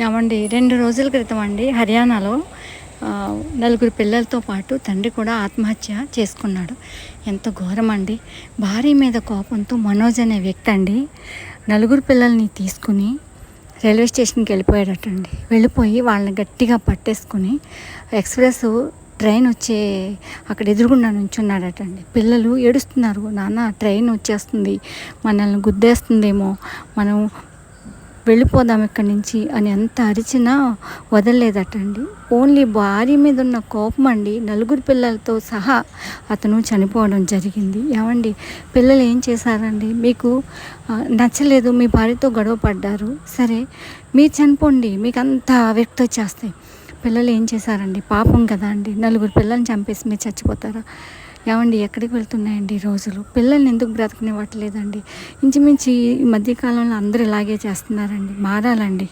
ఏమండి 2 రోజుల క్రితం అండి హర్యానాలో నలుగురు పిల్లలతో పాటు తండ్రి కూడా ఆత్మహత్య చేసుకున్నాడు. ఎంత ఘోరమండి. భార్య మీద కోపంతో మనోజ్ అనే వ్యక్తి అండి నలుగురు పిల్లల్ని తీసుకుని రైల్వే స్టేషన్కి వెళ్ళిపోయాడటండి. వెళ్ళిపోయి వాళ్ళని గట్టిగా పట్టేసుకుని ఎక్స్‌ప్రెస్ ట్రైన్ వచ్చే అక్కడ ఎదురుగుండా నుంచున్నాడటండి. పిల్లలు ఏడుస్తున్నారు, నాన్న ట్రైన్ వచ్చేస్తుంది, మనల్ని గుద్దేస్తుందేమో, మనం వెళ్ళిపోదాం ఇక్కడి నుంచి అని ఎంత అరిచినా వదలలేదటండి. ఓన్లీ భార్య మీద ఉన్న కోపం అండి నలుగురు పిల్లలతో సహా అతను చనిపోవడం జరిగింది. ఏమండి, పిల్లలు ఏం చేశారండి? మీకు నచ్చలేదు, మీ భార్యతో గొడవ పడ్డారు, సరే మీరు చనిపోండి, మీకు అంత వ్యక్తి వచ్చేస్తాయి. పిల్లలు ఏం చేశారండి? పాపం కదా అండి, నలుగురు పిల్లల్ని చంపేసి మీరు చచ్చిపోతారా? ఏమండి, ఎక్కడికి వెళ్తున్నాయండి ఈ రోజులు? పిల్లల్ని ఎందుకు బ్రతకనివ్వట్లేదండి? ఇంచుమించు ఈ మధ్యకాలంలో అందరూ ఇలాగే చేస్తున్నారండి. మారాలండి.